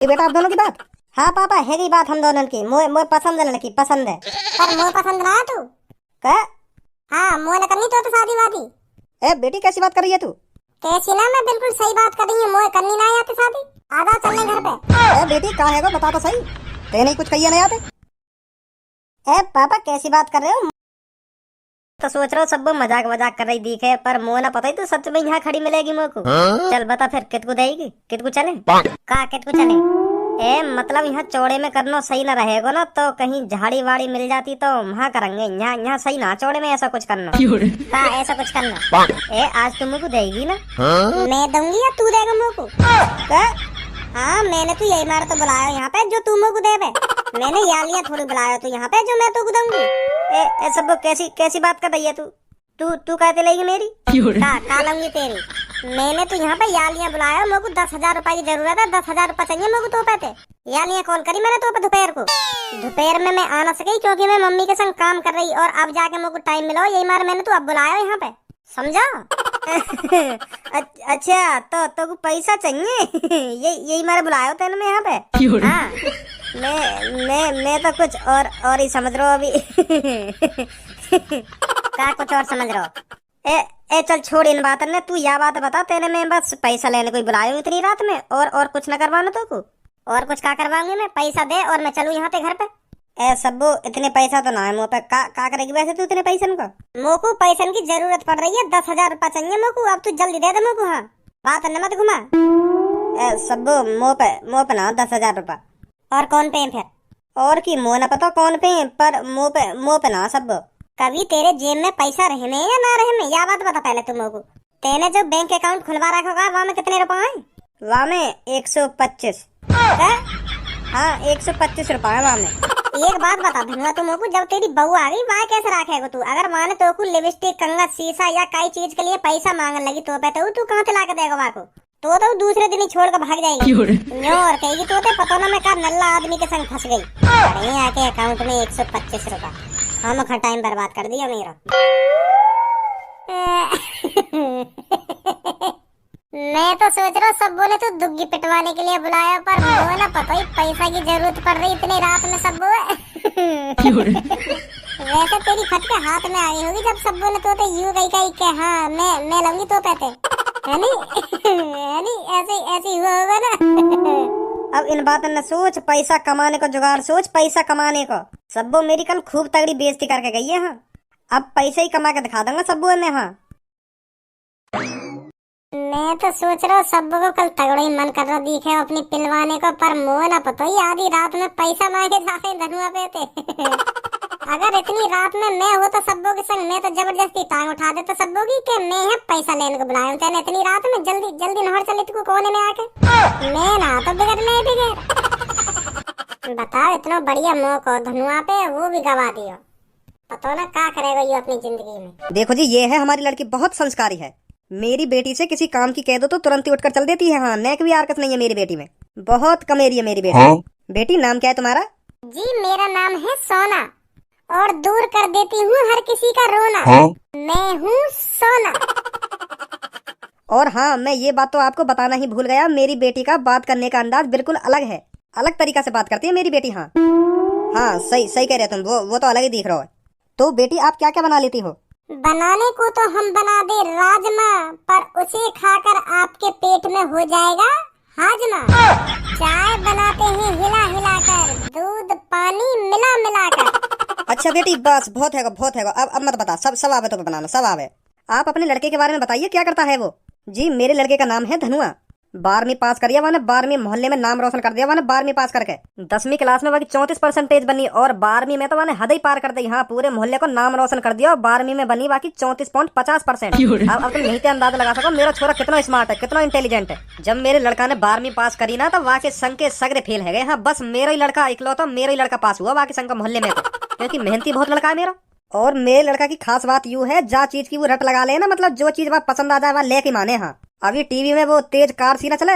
ये बेटा आप दोनों की बात। हाँ पापा है की बात हम दोनों की। मोए मोए पसंद है लड़की पसंद है। पर मोए पसंद ना है तू क्या? हाँ मोए ने करनी तो शादी वादी। ए बेटी कैसी बात कर रही है तू? कैसी ना, मैं बिल्कुल सही बात कर रही हूँ। मोए करनी ना आती शादी। आधा चलने घर पे। ए बेटी कहाँ है वो बता तो सही। तेने ही कुछ कहिए नहीं आते। ए पापा कैसी बात कर रहे हो? तो सोच रहा हूँ सब मजाक वजाक कर रही दिखे, पर मोह ना पता ही तो सच में यहाँ खड़ी मिलेगी मोह को। चल बता फिर कितकू देगी, कितकू चले कहा कितकू चले। ए मतलब यहाँ चौड़े में करना सही ना रहेगा ना, तो कहीं झाड़ी वाड़ी मिल जाती तो वहाँ करेंगे। यहाँ यहाँ सही ना चौड़े में ऐसा कुछ करना। कहा ऐसा कुछ करना। ए आज तुम को देगी ना? मैं दूंगी या तू देगा मुँह को? हाँ मैंने तो यही मार तो बुलाया यहाँ पे जो तू मुँह को देवे। मैंने यालियाँ थोड़ी बुलाया तू यहाँ पे जो मैं तो दूंगी। ए सब कैसी कैसी बात कर रही है तू? तू कहते लेगी मेरी का लूंगी तेरी। मैंने तो यहाँ पे यालियाँ बुलाया। मेरे को 10,000 रुपए की जरूरत है। 10,000 रुपए चाहिए मेरे को तो पे। यालियाँ कॉल करी मैंने तो पे दोपहर को। दोपहर में मैं आ ना सकी क्योंकि मैं मम्मी के संग काम कर रही, और अब जाके मेरे को टाइम मिला यही मार मैंने तो अब बुलाया यहाँ पे, समझा? अच्छा तो पैसा चाहिए यही मारे बुलाया तेने मैं यहाँ पे। हाँ मैं तो कुछ और ही समझ रहा हूँ अभी। का कुछ और समझ रहा हो? ए चल छोड़ इन बातों ने, तू यह बात बता। तेने मैं बस पैसा लेने कोई बुलाया इतनी रात में, और कुछ न करवाना तो को? और कुछ का करवाऊंगी मैं? पैसा दे और मैं चलूँ यहाँ पे घर पे। ए सब्बू इतने पैसा तो ना है मुँह पे। का करेगी वैसे तू इतने पैसे को? मोह को पैसे की जरूरत पड़ रही है। 10,000 रुपए चाहिए मोह को। अब तू जल्दी दे दे मोह को। हाँ बात न मत घुमा। ए सब्बू मुँह पे ना 10,000 रुपया। और कौन पे फिर? और की मुँह न पता कौन पे, पर मुँह पे ना सब। कभी तेरे जेब में पैसा रहे में या ना रहे में, या बात बता पहले तुम को। तेने जो बैंक अकाउंट खुलवा रखा होगा वहाँ में कितने रुपए हैं? वहाँ में 125। हाँ 125 रुपए है वहाँ में। एक बात बता धनुआ तुम को, जब तेरी बहू आ गई वहाँ कैसे रखेगा तू? अगर वहाँ ने तो को लिपस्टिक कंघा शीशा या कई चीज के लिए पैसा मांगने लगी तो पे तू कहाँ से ला के देगा वहाँ को? तो दूसरे दिन ही छोड़ कर भाग जाएगी। और कहेगी तो पता ना मैं का नल्ला आदमी के संग फंस गई। अरे आके अकाउंट में 125 रुपए। हम खा टाइम बर्बाद कर दिया मेरा। मैं तो सोच रहा हूँ सब बोले तो दुग्गी पिटवाने के लिए बुलाया, पर वो ना पता ही पैसा की जरूरत पड़ रही इतनी रात में सब। वैसे तेरी खट के हाथ में आई होगी जब सब बोले तो यू गई के हाँ मैं लूंगी तो पैसे है नहीं ऐसे हुआ होगा ना। अब इन बातों ने सोच पैसा कमाने को जुगाड़, सोच पैसा कमाने को। सब्बो मेरी कल खूब तगड़ी बेइज्जती करके गई है। हाँ अब पैसे ही कमा के दिखा दूंगा सब्बो में। हाँ मैं तो सोच रहा हूँ सबको को कल तगड़ा ही मन कर रहा दिखे अपनी पिलवाने को, पर मोह ना पता ही आधी रात में पैसा मांगे जाके धनुआ पे थे। अगर इतनी रात में मैं हो तो सबको के संग मैं तो जबरदस्ती टांग उठा देता सबको की कि मैं है पैसा लेने को बुलाया तेने इतनी रात में। जल्दी जल्दी नहर चले तू कोने में आके। मैं ना तो बिगड़ने बिगड़। बताओ इतना बढ़िया मोह को धनुआ पे वो भी गवा दिया। पता ना क्या करेगा ये अपनी जिंदगी में। देखो जी ये है हमारी लड़की, बहुत संस्कारी है। मेरी बेटी से किसी काम की कह दो तो तुरंत ही उठकर चल देती है। हाँ नेक भी हरकत नहीं है मेरी बेटी में, बहुत कमेरी है मेरी बेटी। हाँ? बेटी नाम क्या है तुम्हारा? जी मेरा नाम है सोना, और दूर कर देती हूँ हर किसी का रोना। हाँ? मैं हूँ सोना। और हाँ मैं ये बात तो आपको बताना ही भूल गया, मेरी बेटी का बात करने का अंदाज बिल्कुल अलग है। अलग तरीका से बात करती है मेरी बेटी। हाँ हाँ सही कह रहे तुम, वो तो अलग ही दिख रहा है। तो बेटी आप क्या क्या बना लेती हो? बनाने को तो हम बना दे राजमा, पर उसे खाकर आपके पेट में हो जाएगा हाजमा। चाय बनाते हैं हिला हिला कर, दूध पानी मिला मिला कर। अच्छा बेटी बस बहुत है अब मत बता। सब आवे तो बनाना, सब आवे। आप अपने लड़के के बारे में बताइए क्या करता है वो? जी मेरे लड़के का नाम है धनुआ। 12वीं पास करिए वाने, 12वीं मोहल्ले में नाम रोशन कर दिया वाने 12वीं पास करके। 10वीं क्लास में वाकी 34% बनी, और 12वीं में तो वाने हद ही पार कर दी। हाँ पूरे मोहल्ले को नाम रोशन कर दिया, और 12वीं में बनी वाकी 34.50%। अब तुम यहीं से अंदाजा लगा सको मेरा छोरा कितना स्मार्ट है, कितना इंटेलिजेंट है। जब मेरे लड़का ने 12वीं पास करी ना तो वाके संग के सगरे फेल है गए। हाँ बस मेरा ही लड़का इकलौता मेरा ही लड़का पास हुआ वाके संग का मोहल्ले में, क्योंकि मेहनती बहुत लड़का है मेरा। और मेरे लड़का की खास बात यूँ है, जा चीज की वो रट लगा ले ना, मतलब जो चीज वह पसंद आ जाए वह लेके माने। हाँ अभी टीवी में वो तेज कार सीना चले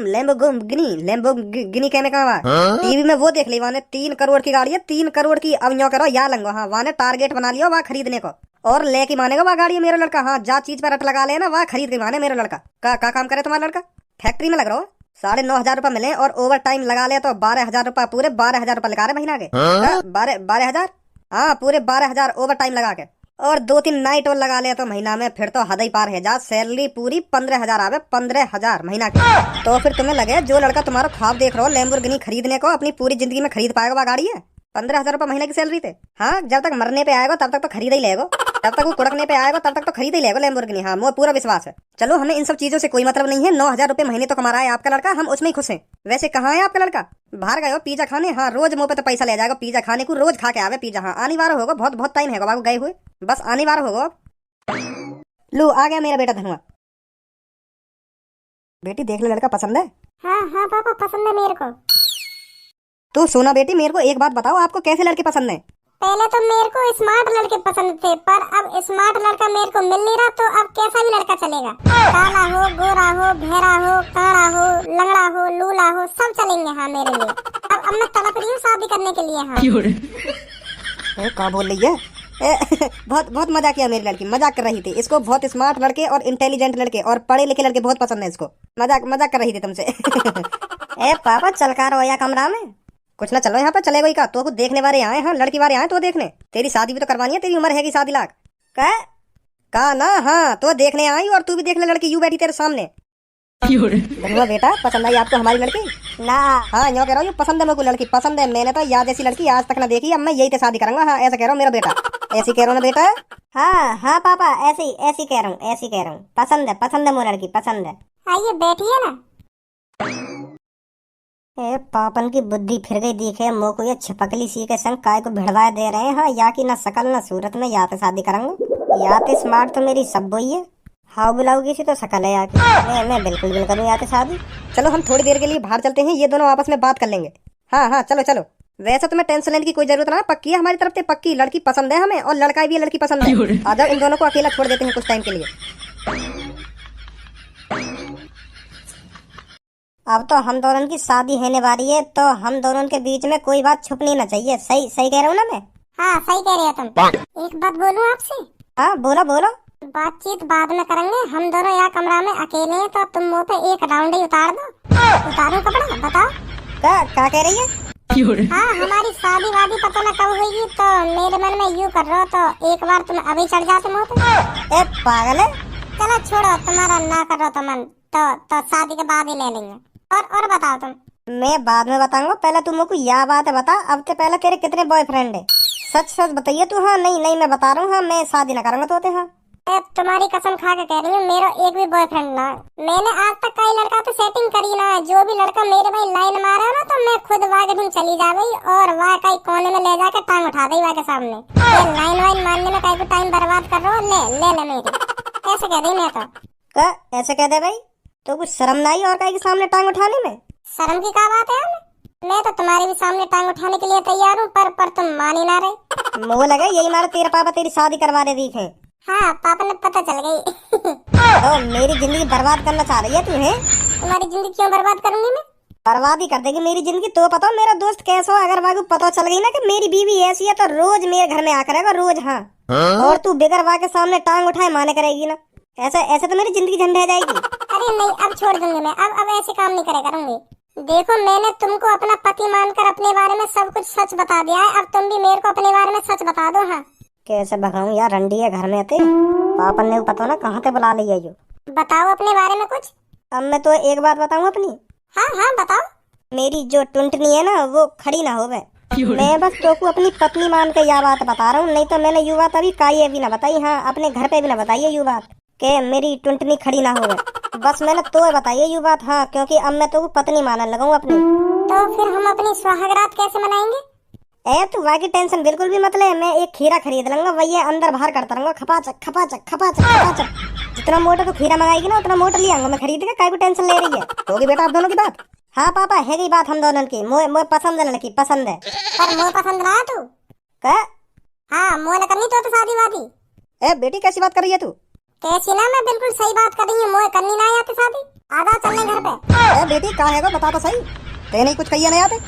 लैम्बोर्गिनी कहने का वहाँ टीवी में वो देख ली। वहाँ 3 करोड़ की गाड़ी है, 3 करोड़ की। अब यो करो या लंगो। हाँ वहाँ टारगेट बना लिया वहाँ खरीदने को, और लेके मानेगा वह गाड़ी है मेरा लड़का। हाँ जा चीज पर रट लगा लेना वह खरीद के माने मेरा लड़का। का काम करे तुम्हारा लड़का? फैक्ट्री में लग रहा हो? 9,500 रुपये मिले और ओवर टाइम लगा ले तो 12,000 रुपये, पूरे 12,000 रुपये लगा रहे महीना के। 12,000, हाँ पूरे 12,000 ओवर टाइम लगा के, और 2-3 नाइट और लगा ले तो महीना में फिर तो हद ही पार है जा। सैलरी पूरी 15,000 आवे, 15,000 महीना की। तो फिर तुम्हें लगे जो लड़का तुम्हारा ख्वाब देख रहा हो लैम्बोर्गिनी खरीदने को, अपनी पूरी जिंदगी में खरीद पाएगा वो गाड़ी है? 15,000 रुपये महीने की सैलरी थे। हाँ, जब तक मरने पे आएगा तब तक तो खरीद ही लेगा, जब तक वो कुड़कने पे आएगा तब तक तो खरीद ही लेगा लैम्बोर्गिनी। हाँ, मुझे पूरा विश्वास है। चलो, हमें इन सब चीजों से कोई मतलब नहीं है। 9,000 रुपये महीने तो कमा रहा है आपका लड़का, हम उसमें ही खुश हैं। वैसे कहाँ है आपका लड़का? बाहर गए हो पिज्जा खाने? हाँ, रोज मुँह पे तो पैसा ले जाएगा पिज्जा खाने को, रोज खा के आवे पिज्जा। हाँ, आने वाला होगा, बहुत बहुत टाइम है बाबू गए हुए, बस आने वाला होगा। लो आ गया मेरा बेटा धनुआ। बेटी देख ले, लड़का पसंद है? हाँ हाँ पापा, पसंद है मेरे को। तो सोना बेटी, मेरे को एक बात बताओ, आपको कैसे लड़के पसंद है? पहले तो मेरे को स्मार्ट लड़के पसंद थे, पर अब स्मार्ट लड़का मेरे को मिल नहीं रहा, तो अब कैसा भी लड़का चलेगा। काला हो, गोरा हो, बहरा हो, काड़ा हो, लंगड़ा हो, लूला हो, सब चलेंगे हाँ मेरे लिए। अब मैं तड़प रही हूँ शादी करने के लिए। हाँ क्या बोल रही है? बहुत बहुत मजाक किया मेरी लड़की, मजाक कर रही थी। इसको बहुत स्मार्ट लड़के और इंटेलिजेंट लड़के और पढ़े लिखे लड़के बहुत पसंद है इसको। मजाक कर रही थी तुमसे। ए पापा, चल का रहो या कमरा में? कुछ ना, चलो यहाँ पर चले गई का तो कुछ देखने वाले आए। हाँ, लड़की वाले आए तो देखने। तेरी शादी भी तो करवानी है, तेरी उम्र है कि 7 लाख का ना। हाँ, तो देखने आई और तू भी देख ले लड़की, यूं बैठी तेरे सामने। धनुआ बेटा, पसंद आई आपको हमारी लड़की? ना, हाँ यूँ कह रहा हूँ, पसंद है मेरे को लड़की, पसंद है। मैंने तो याद ऐसी लड़की आज तक ना देखी, अब मैं यही से शादी करूंगा। हाँ, ऐसा कह रहा हूँ मेरा बेटा। ऐसी कह रहा हूँ ना बेटा? हाँ हाँ पापा, ऐसी कह रहा हूँ। पसंद है वो लड़की, पसंद है। आइए बैठिए ना। ए पापन की बुद्धि फिर गई दिखे मो को, ये छिपकली सी के संग काय को भिड़वाए दे रहे हैं। हाँ, या की ना शकल ना सूरत में, या तो शादी करूंगा, या तो स्मार्ट तो मेरी सब वही है। हाँ बुलाओगी सी तो शकल है या की। मैं बिल्कुल भी करूँ या तो शादी। चलो हम थोड़ी देर के लिए बाहर चलते हैं, ये दोनों आपस में बात कर लेंगे। हाँ हाँ, चलो चलो। वैसे तुम्हें टेंशन लेने की कोई जरूरत ना, पक्की है हमारी तरफ से, पक्की लड़की पसंद है हमें, और लड़का भी है, लड़की पसंद है। आ जाओ, इन दोनों को अकेला छोड़ देते हैं कुछ टाइम के लिए। अब तो हम दोनों की शादी होने वाली है, तो हम दोनों के बीच में कोई बात छुपनी ना चाहिए। सही कह रहा हूँ ना मैं? हाँ सही कह रही हो तुम। एक बात बोलूँ आपसे? हाँ बोलो। बातचीत बाद में करेंगे, हम दोनों यहाँ कमरा में अकेले हैं, तो तुम मुँह पे एक राउंड ही उतार दो। उतारूं कपड़ा? बताओ। क्या कह रही है? हाँ, हमारी शादी वादी पता न कब होगी, तो मेरे मन में यूँ कर रहा हो तो एक बार तुम अभी चढ़ जाते मुँह पे। ए पागल है, चलो छोड़ो, तुम्हारा ना कर रहा तो मन, तो शादी के बाद ही ले लेंगे। और बताओ तुम। मैं बाद में बताऊंगा, पहले तुम मुझको यह बात बता, अब से पहले तेरे कितने बॉयफ्रेंड है? सच बताइए तू। हाँ नहीं मैं बता रहा हूँ, हाँ मैं शादी ना करूंगा तो। हाँ तुम्हारी कसम खा के कह रही हूँ, मेरा एक भी बॉयफ्रेंड ना है। मैंने आज तक कई लड़का तो सेटिंग करी ना है। जो भी लड़का मेरे भाई लाइन मारा ना, तो मैं खुद वहाँ के दिन चली जा गई और वहाँ कई कोने में ले जाके टांग उठा दी वहाँ के सामने। लाइन वाइन मारने में कई को टाइम बर्बाद कर रहा हो, ले मेरी। ऐसे कह दी मैं तो। ऐसे कह दे भाई, तो कुछ शर्म ना आई और कई के सामने टांग उठाने में? शर्म की क्या बात है? मैं तो तुम्हारे भी सामने टांग उठाने के लिए तैयार हूँ, पर तुम मान ही ना रहे। मुँह लगे यही मारा, तेरे पापा तेरी शादी करवा दे दिखे। हाँ, पापा ने पता चल गई। तो मेरी जिंदगी बर्बाद करना चाह रही है तू? है तुम्हारी जिंदगी क्यों बर्बाद करूंगी मैं? बर्बाद ही कर देगी मेरी जिंदगी। तो पता मेरा दोस्त कैसा हो, अगर वाकई पता चल गई ना कि मेरी बीवी ऐसी है, तो रोज मेरे घर में आ करेगा, रोज। हाँ, और तू बेगर वाह के सामने टांग उठाए माने करेगी ना, ऐसे तो मेरी जिंदगी झंड रह जाएगी। अरे नहीं, अब छोड़ दूंगी मैं, अब ऐसे काम नहीं करे करूंगी। देखो, मैंने तुमको अपना पति मानकर अपने बारे में सब कुछ सच बता दिया है, अब तुम भी मेरे को अपने बारे में सच बता दो। हाँ, कैसे भगाऊं यार, रंडी है घर में थे, पापा ने पता ना कहाँ से बुला लिया। जो बताओ अपने बारे में कुछ। अब मैं तो एक बात बताऊं अपनी। हाँ बताओ। मेरी जो टुंटनी है ना, वो खड़ी ना हो गए। मैं बस तो को अपनी पत्नी मान के यह बात बता रहा हूँ, नहीं तो मैंने यू बात अभी काई भी ना बताई। हाँ, अपने घर पे भी ना बताइए यू बात के मेरी टुंटनी खड़ी ना हो गए, बस मैंने तो बताइए यू बात। हाँ, क्योंकि अब मैं तो पत्नी मानने लगा हूँ अपनी। तो फिर हम अपनी सुहागरात कैसे मनाएंगे? तू बाकी टेंशन बिल्कुल भी मत ले, मैं एक खीरा खरीद लूंगा, वही अंदर बाहर करता रहूंगा, खपाचक। जितना मोटा तो खीरा मंगाएगी ना, उतना मोटा ले आऊंगा मैं खरीद के। काय को टेंशन ले रही है? होगी बेटा आप दोनों की बात? हाँ पापा, है गई बात हम दोनों की। मोए पसंद है लड़की, पसंद है। पर मोए पसंद ना है तू क्या? हाँ, मोए ने करनी तो शादी वादी। बेटी कैसी बात कर रही है तू? कैसी ना, मैं बिल्कुल सही बात कर रही हूँ, मोए करनी ना आती शादी। आधा चलने घर पे। बेटी कहाँ है बता तो सही, ते नहीं कुछ कहिए नहीं आते।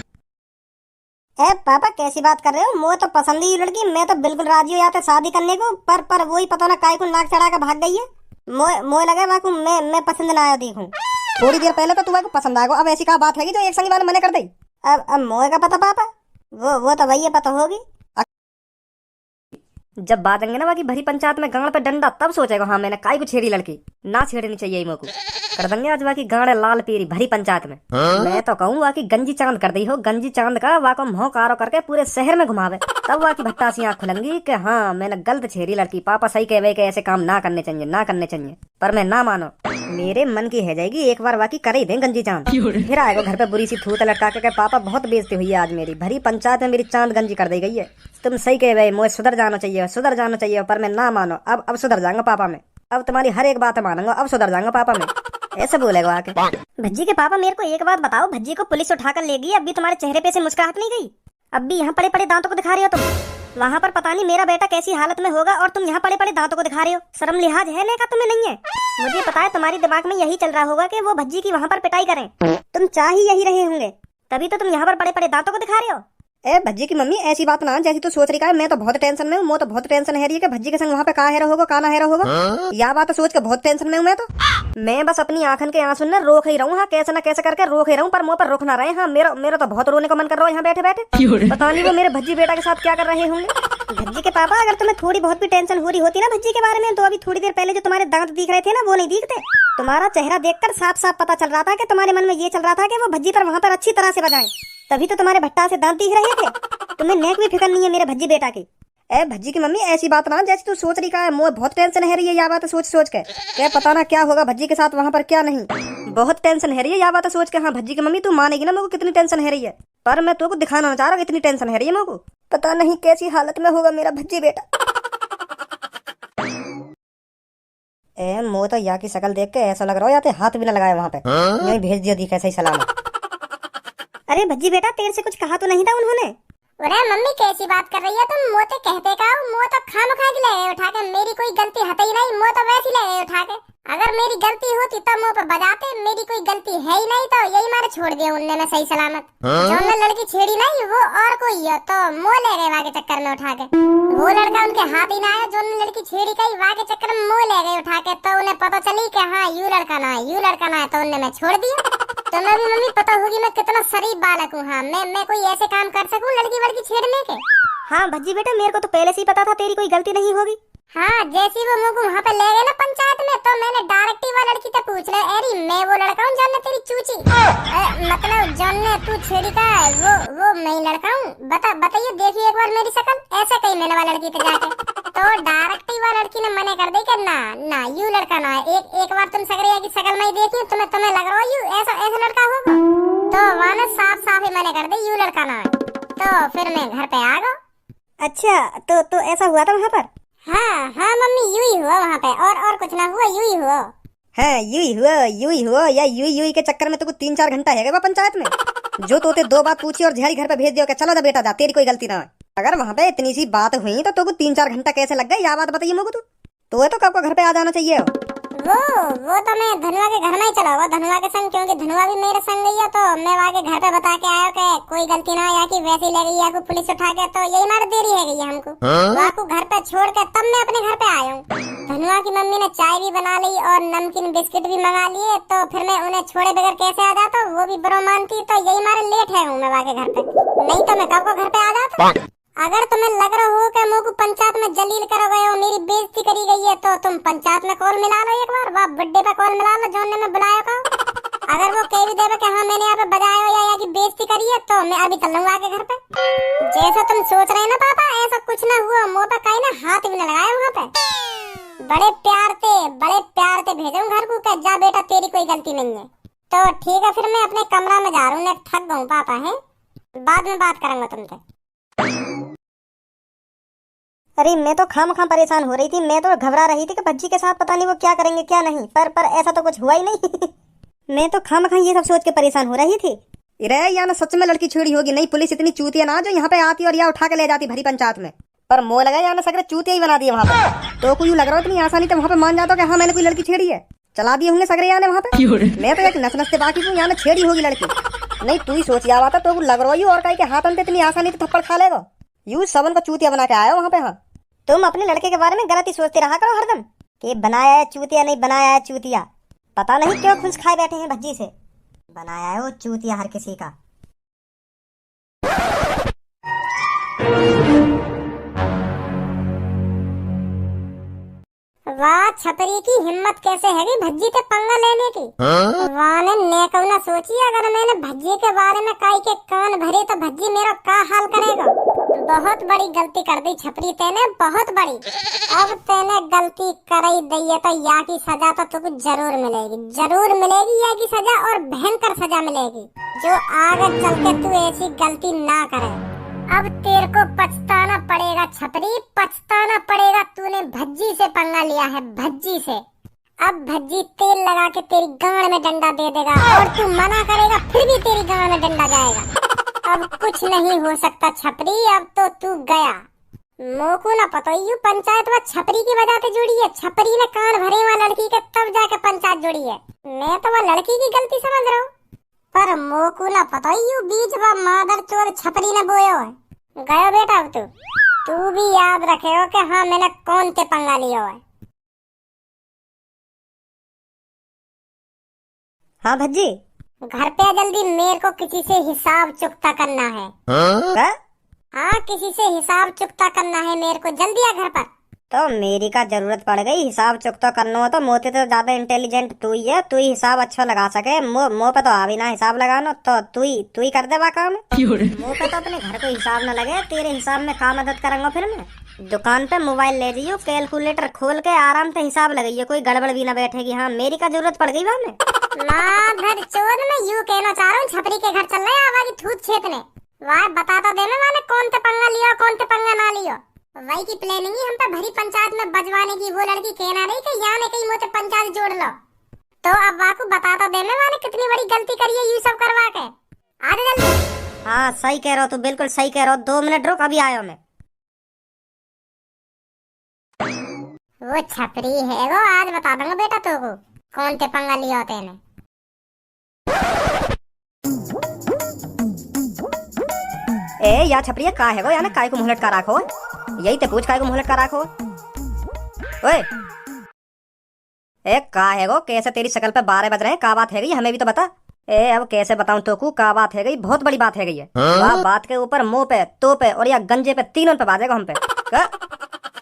पापा कैसी बात कर रहे हो? मुझे तो पसंद ही लड़की, मैं तो बिल्कुल राजी हो जाते शादी करने को, पर वही पता ना काय को नाक चढ़ा कर भाग गई है। मोए लगा बाकू मैं पसंद ना आया देखूं। थोड़ी देर पहले तो तू को पसंद आएगा, अब ऐसी क्या बात है कि जो एक संगी वाले मने कर दई। अब मोए का पता पापा, वो तो भैया पता होगी। जब बात आएंगे ना बाकी भरी पंचायत में गांड पे डंडा, तब सोचेगा हाँ मैंने काई को छेड़ी लड़की, ना छेड़नी चाहिए इमो को। कर देंगे आज बाकी गांड लाल पीरी भरी पंचायत में। मैं तो कहूँ बाकी गंजी चांद कर दी हो, गंजी चांद का वाको मोह कारो करके पूरे शहर में घुमावे, तब वाकी भट्टा सी आँख खुलेंगी कि हाँ मैंने गलत छेड़ी लड़की। पापा सही कहे कि ऐसे काम ना करने चाहिए, ना करने चाहिए, पर मैं ना मानो। मेरे मन की है जाएगी एक बार वाकी कर ही दे गंजी चांद, फिर आएगा घर पे बुरी सी थूत लटका के पापा बहुत बेइज्जती हुई है आज मेरी, भरी पंचायत में मेरी चांद गंजी कर दी गई है। तुम सही कहे भाई, मुझे सुधर जाना चाहिए, सुधर जाना चाहिए, पर मैं ना मानो। अब सुधर जाऊंगा पापा में, अब तुम्हारी हर एक बात मानूंगा, अब सुधर जाऊंगा पापा में। ऐसे बोलेगा आके। भज्जी के पापा मेरे को एक बात बताओ, भज्जी को पुलिस उठाकर ले गई, अब भी तुम्हारे चेहरे पे से मुस्कुराहट नहीं गई? अब भी यहाँ पड़े पड़े दांतों को दिखा रही हो तुम, वहाँ पर पता नहीं मेरा बेटा कैसी हालत में होगा और तुम यहाँ पड़े पड़े दांतों को दिखा रहे हो। शर्म लिहाज है लेका तुम्हें नहीं है? मुझे पता है तुम्हारी दिमाग में यही चल रहा होगा कि वो भज्जी की वहाँ पर पिटाई करें, तुम चाह ही यही रहे होंगे, तभी तो तुम यहाँ पर पड़े पड़े दांतों को दिखा रहे हो। ए भज्जी की मम्मी ऐसी बात ना जैसी तू सोच रही है, मैं तो बहुत टेंशन में हूँ, मैं तो बहुत टेंशन है रही है कि भज्जी के संग वहाँ पे का हेरा होगा का ना हेरा होगा, या बात सोच के बहुत टेंशन में हूँ मैं बस अपनी आंखन के आंसू न रोक ही रहूँ, हाँ कैसे ना कैसे करके रोक ही रहूँ, पर मुँह पर रुक ना रहे। हाँ मेरा तो बहुत रोने का मन कर रहा है यहाँ बैठे बैठे, पता नहीं वो मेरे भज्जी बेटा के साथ क्या कर रहे होंगे। भज्जी के पापा अगर तुम्हें थोड़ी बहुत भी टेंशन हो रही होती ना भज्जी के बारे में, तो अभी थोड़ी देर पहले जो तुम्हारे दांत दिख रहे थे ना वो नहीं दिखते। तुम्हारा चेहरा देखकर साफ साफ पता चल रहा था कि तुम्हारे मन में ये चल रहा था कि वो भज्जी पर वहाँ पर अच्छी तरह से बजाएं, तभी तो तुम्हारे भट्टा से दांत दिख रहे थे। तुम्हें नेक भी फिक्र नहीं है मेरे भज्जी बेटा की। ए भज्जी की मम्मी ऐसी बात ना जैसे तू सोच रही का है, मुझे बहुत टेंशन है रही है या बात सोच सोच के, क्या पता ना क्या होगा भज्जी के साथ वहाँ पर क्या नहीं, बहुत टेंशन है रही है या बात सोच के। हाँ भज्जी की मम्मी तू मानेगी ना मेरे को कितनी टेंशन है रही है, पर मैं तो को दिखाना चाह रहा हूँ इतनी टेंशन है रही है मेरे को, पता नहीं कैसी हालत में होगा मेरा भज्जी बेटा। ए मुँह तो या की शक्ल देख के ऐसा लग रहा है या तो हाथ भी ना लगाए वहाँ पे, यही भेज दिया दिखा सही सलामत। अरे भज्जी बेटा तेरे से कुछ कहा तो नहीं था उन्होंने? अरे मम्मी कैसी बात कर रही है तुम, मुँह तो कहते का मुँह तो खामखा के ले गए उठा के, मेरी कोई गलती है ही नहीं, मुँह तो वैसे ले गए उठा के। अगर मेरी गलती होती तो मुँह पे बजाते, मेरी कोई गलती है ही नहीं तो यही मारे छोड़ दिया उनने मैं सही सलामत। जो उन्होंने लड़की छेड़ी नहीं वो और कोई है तो मुँह ले गए वाके चक्कर में उठा के, वो लड़का उनके हाथ ही ना आया जो उन्होंने लड़की छेड़ी कही, वाके चक्कर में मुँह ले गए उठा के, तो उन्हें पता चली कि हाँ यू लड़का ना है, यू लड़का ना है, तो उन्हें मैं छोड़ दिया। तुम्हें भी मम्मी पता होगी मैं कितना शरीफ बालक हूँ, हाँ मैं कोई ऐसे काम कर सकूँ लड़की वड़की छेड़ने के? हाँ भज्जी बेटा मेरे को तो पहले से ही पता था तेरी कोई गलती नहीं होगी। हाँ जैसी वो मुझे वहाँ पे ले गए ना पंचायत में, तो मैंने डायरेक्ट ही वो लड़की से पूछ लिया, अरे मैं वो लड़का हूँ जानने तेरी चूची, मतलब जानने तू छेड़ी का वो मैं लड़का हूँ, बताइए देखिए एक बार मेरी शक्ल, ऐसे कही मैंने वो लड़की से जाके, तो डायरेक्ट ही वो लड़की ने मना कर दी कि ना यू लड़का ना है, एक बार तुम सकरिया की शक्ल में देखी तुम्हें लग रहा है यू ऐसा लड़का होगा, तो वहाँ ने साफ ही मना कर दी यू लड़का ना है, तो फिर मैं घर पे आ गया। अच्छा तो ऐसा हुआ था वहाँ पर? हाँ मम्मी यू ही हुआ वहाँ पे, और कुछ ना हुआ, यू ही हुआ। है यू ही हुआ या यू के चक्कर में तो कुछ 3-4 घंटा है पंचायत में, जो तोते 2 बात पूछी और झेरी घर पे भेज दियो कि चलो जा बेटा जा, तेरी कोई गलती ना है। अगर वहाँ पे इतनी सी बात हुई तो कुछ 3-4 घंटा कैसे लग गए, या बात बताइए मुझे। तो कब को घर पे आ जाना चाहिए। वो तो मैं धनुआ के घर में ही चला हुआ, धनुआ के संग, क्योंकि धनुआ भी मेरे संग गई है, तो मैं वहाँ के घर पे बता के आया कि कोई गलती ना या कि वैसे ले गई या को पुलिस उठा के, तो यही मार देरी है गई हमको, वहाँ को घर पे छोड़ के तब मैं अपने घर पे आया हूँ। धनुआ की मम्मी ने चाय भी बना ली और नमकीन बिस्किट भी मंगा लिए, तो फिर मैं उन्हें छोड़े बगैर कैसे आ जाता, वो भी बरो मानती, तो यही मारे लेट है हूँ मैं वहाँ के घर पे, नहीं तो मैं कब को घर पे आ जाता। अगर तुम्हें लग रहा हो कि मुझको पंचायत में जलील करो गए हो, मेरी बेइज्जती करी गई है, तो तुम पंचायत में कॉल मिला लो एक बार, वाह बर्थडे पे कॉल मिला लो जोन ने मैं बुलाया का। अगर वो कह भी देगा कि हाँ मैंने यहाँ पे बजाया हो या की बेइज्जती करी है, तो मैं अभी चल लूंगा आके घर पे। जैसा तुम सोच रहे हैं ना पापा, ऐसा कुछ ना हुआ, मुँह पे कहीं ना हाथ भी न लगाया वहाँ पे, बड़े प्यार से भेजा घर को, जा बेटा तेरी कोई गलती नहीं है। तो ठीक है फिर मैं अपने कमरा में जा रहा हूँ, थक गऊँ पापा, है बाद में बात करूंगा तुमसे। अरे मैं तो खामखा परेशान हो रही थी, मैं तो घबरा रही थी कि भज्जी के साथ पता नहीं वो क्या करेंगे क्या नहीं, पर ऐसा तो कुछ हुआ ही नहीं। मैं तो खामखा ये सब सोच के परेशान हो रही थी। अरे या ना सच में लड़की छेड़ी होगी, नहीं पुलिस इतनी चूतिया ना जो यहाँ पे आती और या उठा के ले जाती भरी पंचायत में, पर मोह लगा या ना सगरे चूतिया ही बना दिए वहाँ पे, तो कोई लग रहा है इतनी आसानी तो वहाँ पे मान जाता कि हाँ मैंने कोई लड़की छेड़ी है, चला दिए होंगे सगरे याने वहाँ पे। मैं तो एक नस नसते बाकी हूँ यहाँ छेड़ी होगी लड़की, नहीं तू ही सोच या बात, तो लग रहा है और कहीं के हाथ अंत इतनी आसानी से थप्पड़ खा लेगा, यूं सबन को चूतिया बना के आया वहाँ पे। हाँ तुम अपने लड़के के बारे में गलत ही सोचते रहा करो हरदम, कि बनाया है चूतिया नहीं बनाया है चूतिया, पता नहीं क्यों खुश खाए बैठे हैं भज्जी से। बनाया है वो चूतिया हर किसी का। वाह छपरी की हिम्मत कैसे है भज्जी के पंगा लेने की। वाह ने नेकवना सोची अगर मैंने भज्जी के बारे में काई के कान भरे तो भज्जी मेरा का हाल करेगा। बहुत बड़ी गलती कर दी छपरी तेने, बहुत बड़ी। अब तेने गलती कराई दी तो या की सजा तो तुझको जरूर मिलेगी, जरूर मिलेगी या की सजा, और भयंकर सजा मिलेगी जो आगे चल के तू ऐसी गलती ना करे। अब तेरे को पछताना पड़ेगा छपरी, पछताना पड़ेगा। तूने भज्जी से पंगा लिया है, भज्जी से। अब भज्जी तेल लगा के तेरी गांड में डंडा दे देगा और तू मना करेगा फिर भी तेरी गांड में डंडा जाएगा। अब कुछ नहीं हो सकता छपरी, अब तो तू गया। मोको ना पता यू पंचायत में छपरी की वजह से जुड़ी है। छपरी ने कान भरे वहाँ लड़की के तब जाके पंचायत जुड़ी है। मैं तो वह लड़की की गलती समझ रहा हूँ, पर मोको ना पता यू बीच वह मादर चोर छपरी ने बोयो है। गयो बेटा अब तू भी याद रखे हो कि हाँ मैंने कौन के पंगा लिया है। हाँ भज्जी। घर पे जल्दी, मेरे को किसी से हिसाब चुकता करना है। हाँ किसी से हिसाब चुकता करना है मेरे को, जल्दी आ घर पर। तो मेरी का जरूरत पड़ गई हिसाब चुकता करना हो तो मोते तो ज्यादा इंटेलिजेंट तू ही है, तू ही हिसाब अच्छा लगा सके। मुँह पे तो आ भी ना हिसाब लगाना, तो तू ही कर दे काम। मुँह पे तो अपने घर को हिसाब न लगे, तेरे हिसाब में काम मदद करूंगा। फिर मैं दुकान पे मोबाइल ले जाइयो, कैलकुलेटर खोल के आराम से हिसाब लगाइए, कोई गड़बड़ भी ना बैठेगी। हाँ मेरी का जरूरत पड़ गई वहाँ में। माधर चोर मैं यूँ कहना चाह रहा हूँ छपरी के घर चल रहे हैं आवाज़ थूत छेतने। वाह बताता दे मैंने कौन ते पंगा लिया कौन ते पंगा ना लियो। वही की प्लानिंग ही हम पे भरी पंचायत में बजवाने की। वो लड़की कहना रही कि यहाँ ने कहीं मुझे पंचायत जोड़ लो, तो अब वाकू बताता दे मैंने कितनी बड़ी गलती करी है ये सब करवा के। आ जा जल्दी। हाँ सही कह रहा हो, तू बिल्कुल सही कह रहा हो। 2 मिनट रुक, अभी आया मैं। वो छपरी है वो, आज बता दूंगा बेटा तुमको कौन ते पंगा लिया होते ने। ए या छपरी का है वो, यानी काय को मुहलट का राखो। यही ते पूछ काय को मुहलट का राखो। ओए ए का है वो, कैसे तेरी शक्ल पे 12 बज रहे हैं, का बात है गई हमें भी तो बता। ए अब कैसे बताऊं तो को का बात है गई, बहुत बड़ी बात है गई है। वाह बात के ऊपर मुंह पे, तो पे और या गंजे पे, तीनों पे बाजेगा हम पे।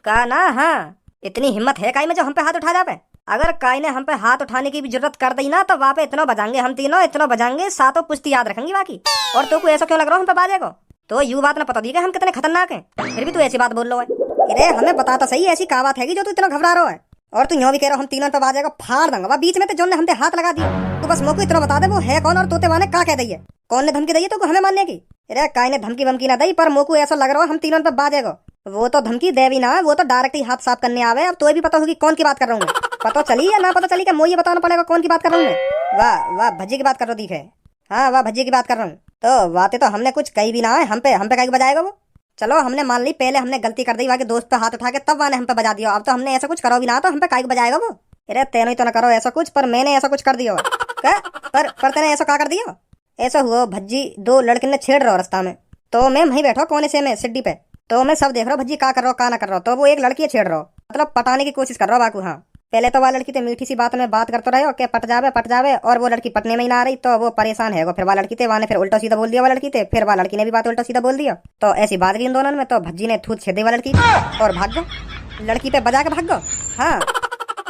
का ना हाँ इतनी हिम्मत है काई में जो हम पे हाथ उठा जावे। अगर काई ने हम पे हाथ उठाने की भी जरूरत कर दी ना तो वहाँ पे इतना बजाएंगे हम तीनों, इतना बजाएंगे सातों पुश्ती याद रखेंगी बाकी। और तो को ऐसा क्यों लग रहा है हम पे बाजेगा? तो यू बात ना पता दी हम कितने खतरनाक हैं, फिर भी तू ऐसी बात बोल रहा है। अरे हमें बताता सही ऐसी का बात है जो तू इतना घबरा रहा है। और तू यूँ भी कह रहा हम तीनों पे बाजेगा, फाड़ दूंगा बीच में तो जो ने हम पे हाथ लगा दिया। तो बस मोको इतना बता दे वो है कौन और तोते वाने का कह दी है, कौन ने धमकी दी है तो हमें मानने की। अरे काय ने धमकी वमकी ना दी, पर मोको ऐसा लग रहा है हम तीनों पे बाजेगा। वो तो धमकी दे भी ना, वो तो डायरेक्ट ही हाथ साफ करने आवे। अब तो भी पता होगी कौन की बात कर रहा हूँ मैं, पता चली या ना पता चली, क्या मुझे बताना पड़ेगा कौन की बात कर रहा हूँ मैं। वाह वाह भज्जी की बात कर रहा दिखे। हाँ वाह भज्जी की बात कर रहा हूँ। तो बातें तो हमने कुछ कही भी ना है, हम पे कहीं बजाएगा वो। चलो हमने मान ली पहले हमने गलती कर दी, वहाँ के दोस्त पे हाथ उठा के तब वाने हम पे बजा दिया। अब तो हमने ऐसा कुछ करो भी ना तो हम पे काहे बजाएगा वो। अरे तेनो ही तो ना करो ऐसा कुछ, पर मैंने ऐसा कुछ कर दिया पर तेने ऐसा क्या कर दिया। ऐसा हुआ भज्जी 2 लड़के ने छेड़ रहा रास्ता में, तो मैं वहीं बैठा कोने से में सिड्डी पे, तो मैं सब देख रहा हूँ भज्जी का कर रहा का ना कर रहा। तो वो एक लड़की छेड़ रहा, मतलब पटाने की कोशिश कर रहा बाकू। हाँ पहले तो वह लड़की तो मीठी सी बात में बात करते रहे कि पट जावे, और वो लड़की पटने में ही ना आ रही, तो वो परेशान है। फिर वह लड़की थे वाने फिर उल्टा सीधा बोल दिया वह लड़की थे, फिर वह लड़की ने भी बात उल्टा सीधा बोल दिया। तो ऐसी बात गई इन दोनों में, तो भज्जी ने थूत छेद दी वह लड़की और भाग गो, लड़की पे बजा के भाग गो। हाँ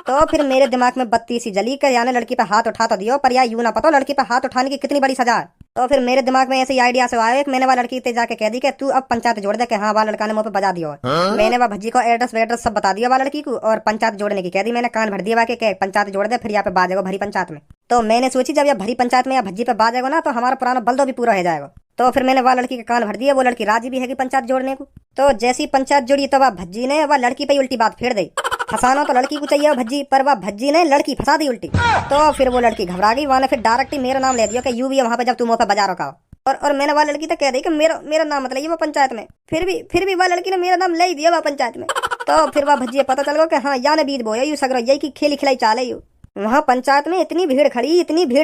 तो फिर मेरे दिमाग में बत्ती सी जली कर यानी लड़की पे हाथ उठा तो दियो, पर यार यूं ना पता लड़की पे हाथ उठाने की कितनी बड़ी सजा है। तो फिर मेरे दिमाग में ऐसे आइडिया से आया कि मैंने वह लड़की से जाके कह दी कि तू अब पंचायत जोड़ दे कि हाँ वह लड़का ने मुंह पे बजा दिया। मैंने वह भज्जी को एड्रेस सब बता दिया वह लड़की को, और पंचायत जोड़ने की कह दी। मैंने कान भर दिया कि पंचायत जोड़ दे, फिर यहाँ पे बाजेगा भरी पंचायत में। तो मैंने सोची जब यह भरी पंचायत में या भज्जी पे बाजेगा ना तो हमारा पुराना बल्दो भी पूरा हो जाएगा। तो फिर मैंने वह लड़की के कान भर दिया, वो लड़की राजी भी है पंचायत जोड़ने को। तो जैसी पंचायत जुड़ी तो वह भज्जी ने वह लड़की पे उल्टी बात फेर दी। फंसाना तो लड़की को चाहिए भज्जी, पर वह भज्जी ने लड़की फंसा दी उल्टी। तो फिर वो लड़की घबरा गई, वहां फिर डायरेक्ट ही मेरा नाम ले दिया कि यू भी है वहां पे जब तुम मुंह पे बजा रखा। और मैंने वह लड़की तो कह दी कि मेरा नाम मतलब ये वो पंचायत में। फिर भी वह लड़की ने मेरा नाम ले ही दिया वह पंचायत में। तो फिर वह भज्जी पता चल गया कि हाँ या ने बीज बोया यू सगरो यही की खेली खिलाई चाल है यू। वहाँ पंचायत में इतनी भीड़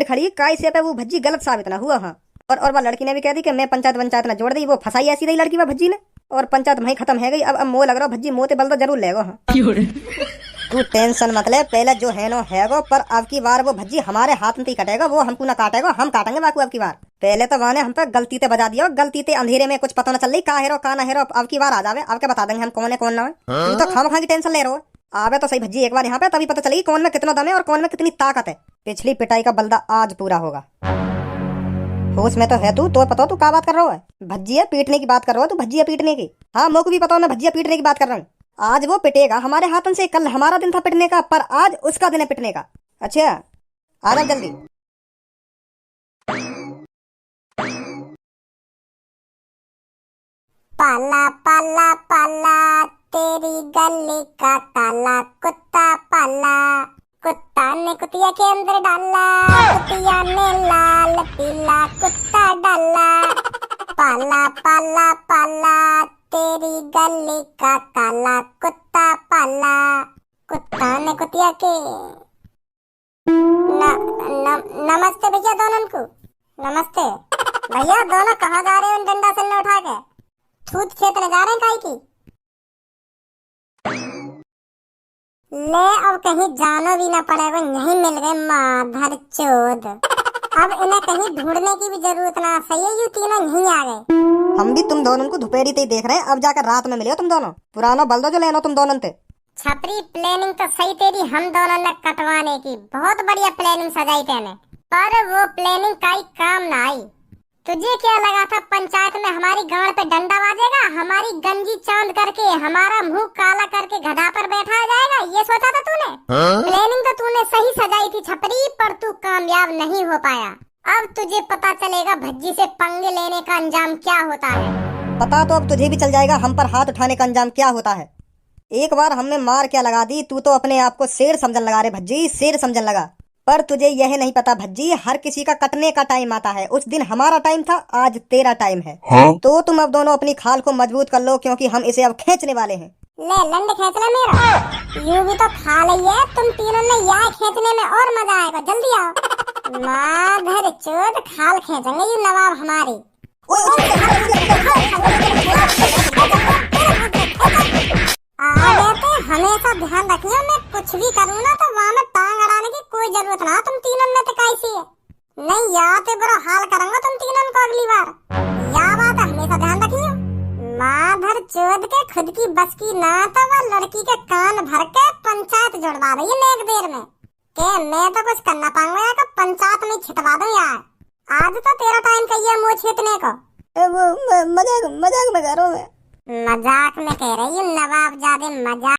खड़ी काय से पे वो भज्जी गलत साबित ना हुआ। हाँ और वह लड़की ने भी कह दी कि मैं पंचायत ना जोड़ दी, वो फंसाई ऐसी रही लड़की वह भज्जी ने, और पंचायत वहीं खत्म है गई। अब मोह लग रहा भज्जी मोते बल तो जरूर लेगा। हाँ तू टेंशन मत ले, पहले जो है नो है वो, पर अब की बार वो भज्जी हमारे हाथ में ही कटेगा, वो हमको ना काटेगा, हम काटेंगे बाकू अब की बार। पहले तो वाने हम पे गलती ते बजा दियो, गलती ते अंधेरे में कुछ पता न चल रही का हेरो का ना हेरो। अब की बार आ जावे, अब क्या बता देंगे हम कौन है कौन ना है। तू तो खाम खा की टेंशन ले रहे हो। आवे तो सही भज्जी एक बार यहाँ पे, तभी पता चलेगी कौन में कितना दम है और कौन में कितनी ताकत है। पिछली पिटाई का बलदा आज पूरा होगा। होश में तो है तू, तो पता तू क्या बात कर रहा है। भज्जिया पीटने की बात कर रहा हो तू, भज्जिया पीटने की। हाँ मोको भी पता मैं भज्जिया पीटने की बात कर रहा हूँ। आज वो पिटेगा हमारे हाथन से, कल हमारा दिन था पिटने का, पर आज उसका दिन है पिटने का। अच्छा आ जाओ जल्दी। पाला पाला पाला तेरी गली का काला कुत्ता पाला, कुत्ता ने कुतिया के अंदर डाला, कुतिया ने लाल पीला कुत्ता डाला। पाला पाला पाला तेरी गली का काला कुत्ता पाला, कुत्ता ने कुतिया के नमस्ते भैया दोनों को। नमस्ते भैया, दोनों कहाँ जा रहे हो डंडा से उठा के? थूत खेतने जा रहे हैं काई की? ले अब कहीं जानो भी ना पड़ेगा, यहीं मिल गए माधर चोद। अब इन्हें कहीं ढूंढने की भी जरूरत ना, सही है, यू तीनों यहीं आ गए। हम भी तुम दोनों को दोपहरी ते ही देख रहे हैं, अब जाकर रात में मिले हो तुम दोनों। पुराना बलदो जो लेना तुम दोनों ते। छपरी प्लानिंग तो सही तेरी हम दोनों ने कटवाने की, बहुत बढ़िया प्लानिंग सजाई तेने, पर वो प्लानिंग काई काम ना आई। तुझे क्या लगा था पंचायत में हमारी गांड पे डंडा बाजेगा, हमारी गंजी चांद करके, हमारा मुंह काला करके गधा पर बैठा जाएगा, ये सोचा था तूने? प्लानिंग तो तूने सही सजाई थी छपरी, पर तू कामयाब नहीं हो पाया। अब तुझे पता चलेगा भज्जी से पंगे लेने का अंजाम क्या होता है। पता तो अब तुझे भी चल जाएगा हम पर हाथ उठाने का अंजाम क्या होता है। एक बार हमने मार क्या लगा दी, तू तो अपने आप को शेर समझन लगा रे भज्जी, शेर समझन लगा। पर तुझे यह नहीं पता भज्जी, हर किसी का कटने का टाइम आता है। उस दिन हमारा टाइम था, आज तेरा टाइम है। तो तुम अब दोनों अपनी खाल को मजबूत कर लो, क्योंकि हम इसे अब खींचने वाले हैं। ले लंड खींच ले मेरा, यूं भी तो खा ली है तुम तीनों ने, यहाँ खींचने में और मजा आएगा, जल्दी आओ। माधर चोद खाल खींचेंगे यू नवाब हमारी। हमेशा ध्यान रखियो, मैं कुछ भी करूँ ना तो वहाँ में टांग अड़ाने की कोई जरूरत ना, तुम तीनों ने तो कैसी है नहीं, यहाँ तो बुरा हाल करूंगा तुम तीनों को अगली बार, या बात हमेशा ध्यान रखियो। माधर चोद के खुद की बस की ना तो वह लड़की के कान भर के पंचायत जुड़वा रही है एक देर में, के मैं तो कुछ करना पाऊंगा या पंचायत में छिटवा दूं यार। आज तो तेरा टाइम कहिए मुँह छीतने को। मजाक में कह रहा हूँ मैं। मजाक में कह रही हूँ नवाब जादे, मजाक